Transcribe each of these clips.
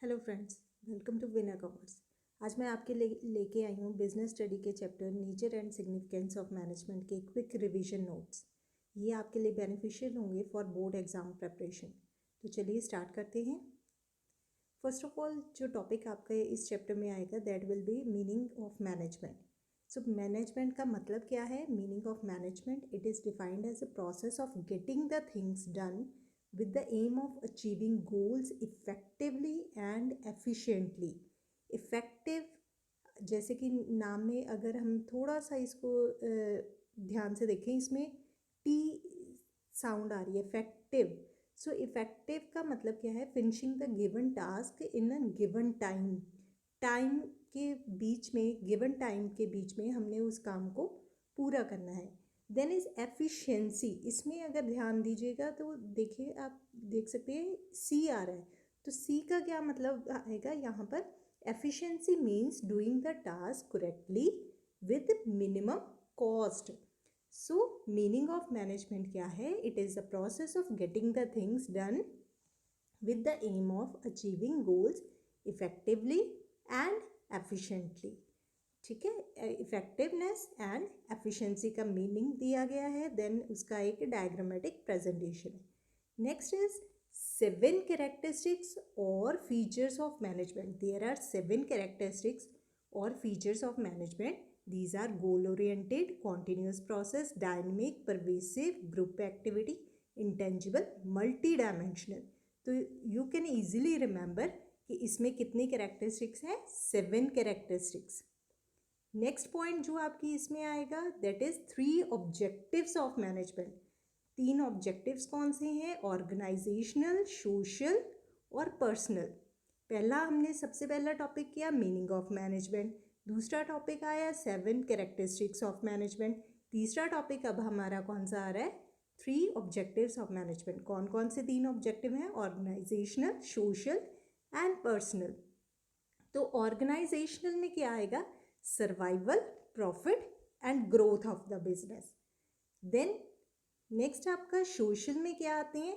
Hello friends, welcome to Winner Commerce. आज मैं आपके लेके आई हूँ बिजनेस स्टडी के chapter nature and significance of management के क्विक रिवीजन नोट्स। ये आपके लिए बेनिफिशियल होंगे फॉर बोर्ड एग्जाम प्रेपरेशन। तो चलिए स्टार्ट करते हैं। फर्स्ट ऑफ ऑल जो टॉपिक आपका इस चैप्टर में आएगा that will be meaning of management. So management का मतलब क्या है? Meaning of management, it is defined as a process of getting the things done with the aim of achieving goals effectively and efficiently। effective, जैसे कि नाम में अगर हम थोड़ा सा इसको ध्यान से देखें, इसमें टी साउंड आ रही है, इफेक्टिव। सो इफेक्टिव का मतलब क्या है? Finishing the given task in a given time. Time के बीच में, गिवन टाइम के बीच में हमने उस काम को पूरा करना है। Then is efficiency. इसमें अगर ध्यान दीजिएगा तो देखिए, आप देख सकते हैं सी आ रहा है, तो सी का क्या मतलब आएगा यहाँ पर? Efficiency means doing the task correctly with minimum cost. So meaning of management क्या है? It is the process of getting the things done with the aim of achieving goals effectively and efficiently. ठीक है, effectiveness and efficiency का meaning दिया गया है। Then उसका एक डायग्रामेटिक प्रेजेंटेशन है। नेक्स्ट इज 7 कैरेक्टरिस्टिक्स और features of management. There are 7 characteristics और features of management. These are goal oriented, continuous process, dynamic, pervasive, group activity, intangible, multi-dimensional। तो you can easily remember कि इसमें कितनी characteristics हैं? 7 characteristics. Next point जो आपकी इसमें आएगा that is 3 objectives of management. 3 objectives कौन से हैं? ऑर्गेनाइजेशनल, सोशल और पर्सनल। पहला हमने सबसे पहला टॉपिक किया मीनिंग ऑफ मैनेजमेंट। दूसरा टॉपिक आया 7 कैरेक्टरिस्टिक्स ऑफ मैनेजमेंट। तीसरा टॉपिक अब हमारा कौन सा आ रहा है? 3 ऑब्जेक्टिव्स ऑफ मैनेजमेंट। कौन कौन से 3 ऑब्जेक्टिव हैं? Organisational, social and personal. तो ऑर्गेनाइजेशनल में क्या आएगा? Survival, profit and growth of the business. Then next आपका सोशल में क्या आते हैं?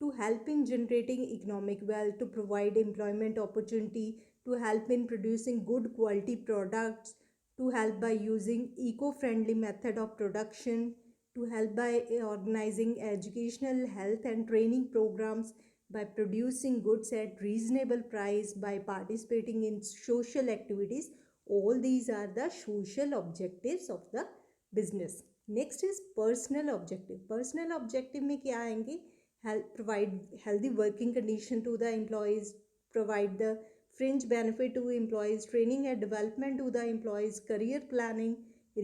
To help in generating economic wealth, to provide employment opportunity, to help in producing good quality products, to help by using eco friendly method of production, to help by organising educational, health and training programmes, by producing goods at reasonable price, by participating in social activities. All these are the social objectives of the business. Next is personal objective. Personal objective में क्या आएंगे? Help provide healthy working condition to the employees, provide the fringe benefit to employees, training and development to the employees, career planning,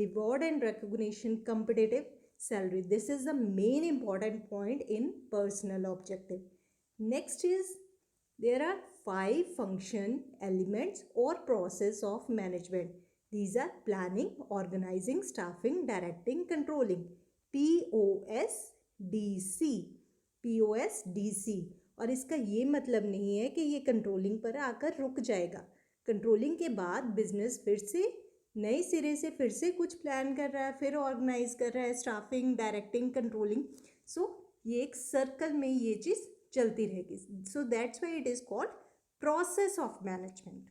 reward and recognition, competitive salary. This is the main important point in personal objective. Next is there are 5 function elements or process of management. These are planning, organizing, staffing, directing, controlling. POSDC, POSDC। और इसका ये मतलब नहीं है कि ये controlling पर आकर रुक जाएगा। कंट्रोलिंग के बाद बिजनेस फिर से नए सिरे से फिर से कुछ प्लान कर रहा है, फिर ऑर्गेनाइज कर रहा है, स्टाफिंग, डायरेक्टिंग, कंट्रोलिंग। सो ये एक सर्कल में ये चीज़ चलती रहेगी। So that's why it is called process of management.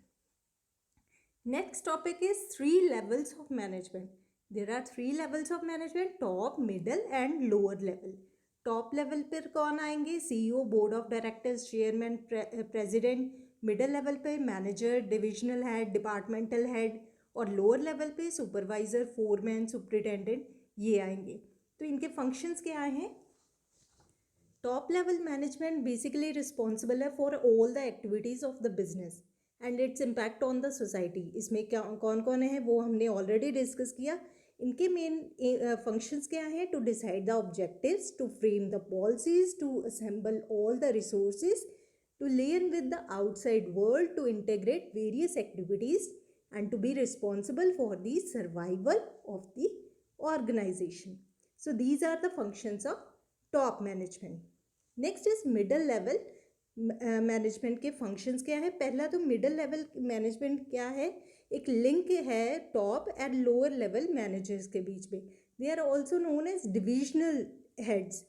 Next topic is 3 levels of management. There are 3 levels of management, top, middle and lower level. Top level पर कौन आएंगे? CEO, board of directors, chairman, president. Middle level पे manager, divisional head, departmental head. और lower level पे supervisor, foreman, superintendent, ये आएंगे। तो इनके फंक्शंस क्या हैं? Top level management basically responsible है for all the activities of the business and its impact on the society. इसमें क्या कौन कौन है वो हमने ऑलरेडी डिस्कस किया। इनके मेन फंक्शंस क्या हैं? To decide the objectives, to frame the policies, to assemble all the resources, to liaise with the outside world, to integrate various activities and to be responsible for the survival of the organization. So these are the functions of top management. Next is middle level management के functions क्या है? पहला तो middle level management क्या है? एक link है top and lower level managers के बीच में। They are also known as divisional heads,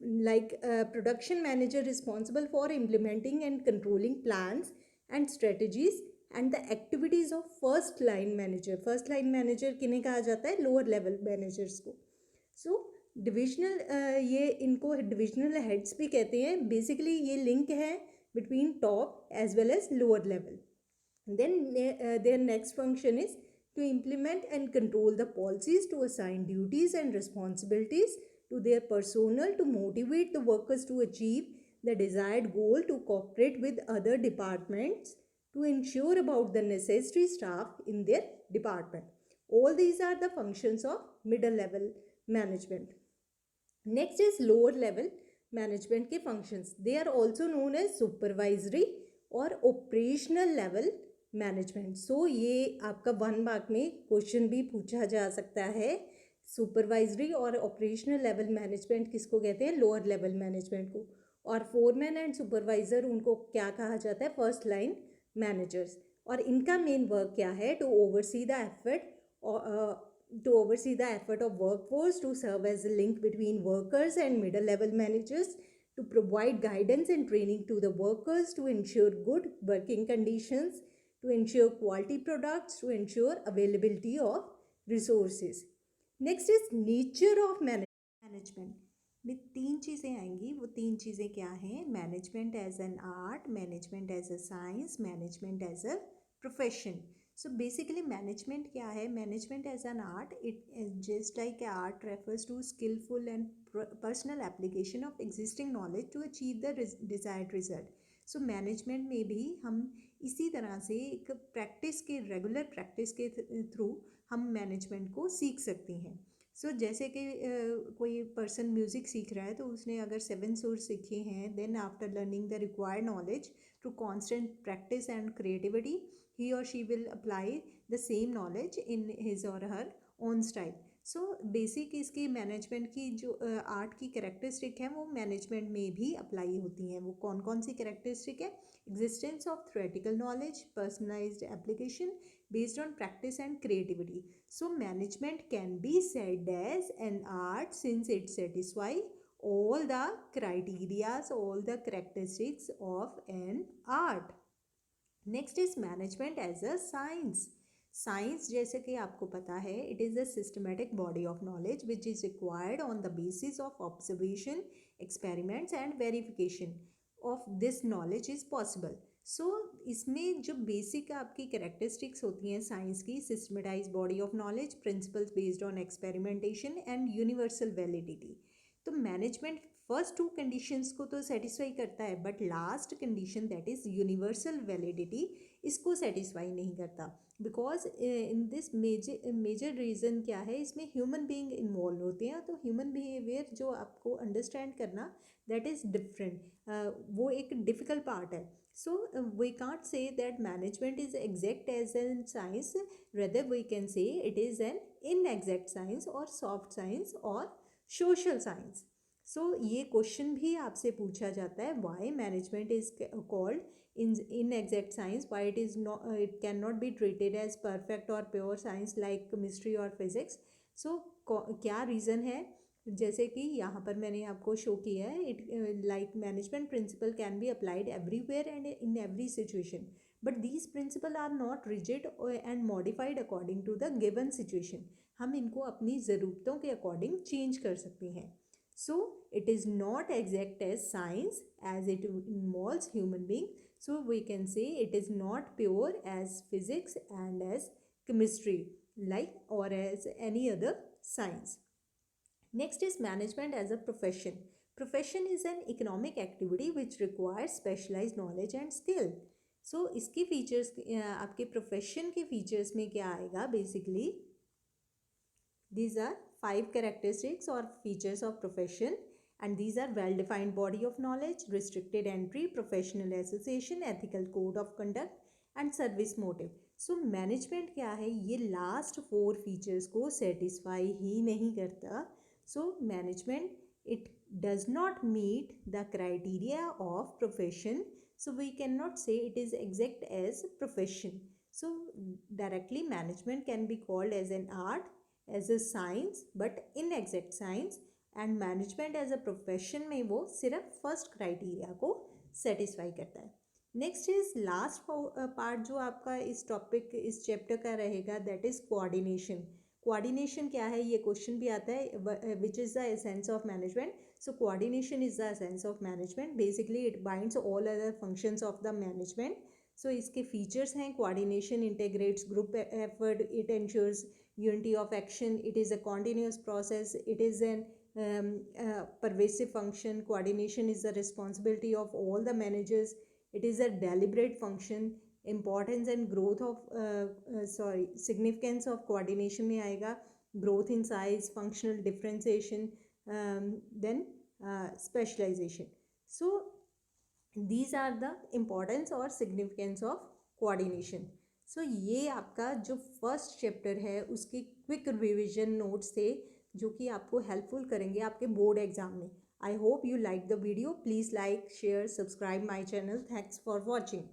like production manager responsible for implementing and controlling plans and strategies and the activities of first line manager. First line manager किन्हें कहा जाता है? Lower level managers को. सो divisional, ये इनको divisional heads भी कहते हैं. बेसिकली ये लिंक है between top as well as lower level. Then their next function is to implement and control the policies, to assign duties and responsibilities to their personnel, to motivate the workers to achieve the desired goal, to cooperate with other departments, to ensure about the necessary staff in their department. All these are the functions of middle level management. Next is lower level management के functions. They are also known as supervisory और operational level management. सो ये आपका 1 mark में question भी पूछा जा सकता है. सुपरवाइजरी और ऑपरेशनल लेवल मैनेजमेंट किसको कहते हैं? लोअर लेवल मैनेजमेंट को. और फोरमैन एंड सुपरवाइजर उनको क्या कहा जाता है? First line managers. और इनका मेन वर्क क्या है? To oversee the effort of workforce, to serve as a link between workers and middle level managers, to provide guidance and training to the workers, to ensure good working conditions, to ensure quality products, to ensure availability of resources. Next is nature of management. में 3 चीज़ें आएंगी. वो 3 चीज़ें क्या हैं? Management as an art, management as a science, management as a profession. So basically management क्या है? Management as an art, it is just like art refers to skillful and personal application of existing knowledge to achieve the desired result. So management में भी हम इसी तरह से एक practice के, रेगुलर प्रैक्टिस के थ्रू हम मैनेजमेंट को सीख सकते हैं. सो जैसे कि कोई पर्सन म्यूज़िक सीख रहा है तो उसने अगर 7 सुर सीखे हैं, then after learning the required knowledge through constant practice and creativity, he or she will apply the same knowledge in his or her own style. So basic इसकी मैनेजमेंट की जो आर्ट की कैरेक्टरिस्टिक है वो मैनेजमेंट में भी apply होती हैं. वो कौन कौन सी कैरेक्टरिस्टिक है? Existence of theoretical knowledge, personalised application based on practice and creativity. So management can be said as an art since it satisfy all the criterias, all the characteristics of an art. Next is management as a science. Science जैसे कि आपको पता है, it is a systematic body of knowledge which is required on the basis of observation, experiments and verification of this knowledge is possible. So इसमें जो basic आपकी characteristics होती हैं साइंस की, systematize body of knowledge, principles based on experimentation and universal validity. तो management first 2 conditions को तो satisfy करता है, but last condition that is universal validity इसको सेटिस्फाई नहीं करता. Because in this major reason क्या है? इसमें ह्यूमन बीइंग इन्वॉल्व होते हैं. तो ह्यूमन बिहेवियर जो आपको अंडरस्टैंड करना, दैट इज़ डिफरेंट. वो एक डिफ़िकल्ट पार्ट है. So we can't say that management is exact as an science, rather we can say it is an inexact science और सॉफ्ट साइंस और सोशल साइंस. सो ये question भी आपसे पूछा जाता है, why management is called inexact science, why it can not be treated as perfect और pure science like chemistry और फिजिक्स. सो क्या रीज़न है? जैसे कि यहाँ पर मैंने आपको शो किया है, it like management principle can be applied everywhere and in every situation, but these principle are not rigid and modified according to the given situation. हम इनको अपनी ज़रूरतों के अकॉर्डिंग चेंज कर सकते हैं. So it is not exact as science as it involves human being. So we can say it is not pure as physics and as chemistry, like or as any other science. Next is management as a profession. Profession is an economic activity which requires specialized knowledge and skill. So इसके features, आपके profession के features में क्या आएगा? Basically these are 5 characteristics or features of profession, and these are well-defined body of knowledge, restricted entry, professional association, ethical code of conduct and service motive. So management क्या है? ये last 4 features को satisfy ही नहीं करता. So management, it does not meet the criteria of profession, so we cannot say it is exact as profession. So directly management can be called as an art, as a science, but inexact science. And management as a profession में वो सिर्फ first criteria को satisfy करता है. Next is last part जो आपका इस topic इस चैप्टर का रहेगा, दैट इज कोऑर्डिनेशन। कोऑर्डिनेशन क्या है, ये क्वेश्चन भी आता है, which is the essence of management. So coordination is the essence of management, basically it binds all other functions of the management. So इसके फीचर्स हैं, coordination integrates group effort, it ensures unity of action, it is a continuous process, it is an pervasive function. Coordination is the responsibility of all the managers. It is a deliberate function. Importance and growth of significance of coordination में आएगा, growth in size, functional differentiation, then specialization. So these are the importance और significance of coordination. So ये आपका जो first chapter है उसकी quick revision notes थे, जो कि आपको हेल्पफुल करेंगे आपके बोर्ड एग्जाम में. I hope you like the video. Please like, share, subscribe my channel. Thanks for watching.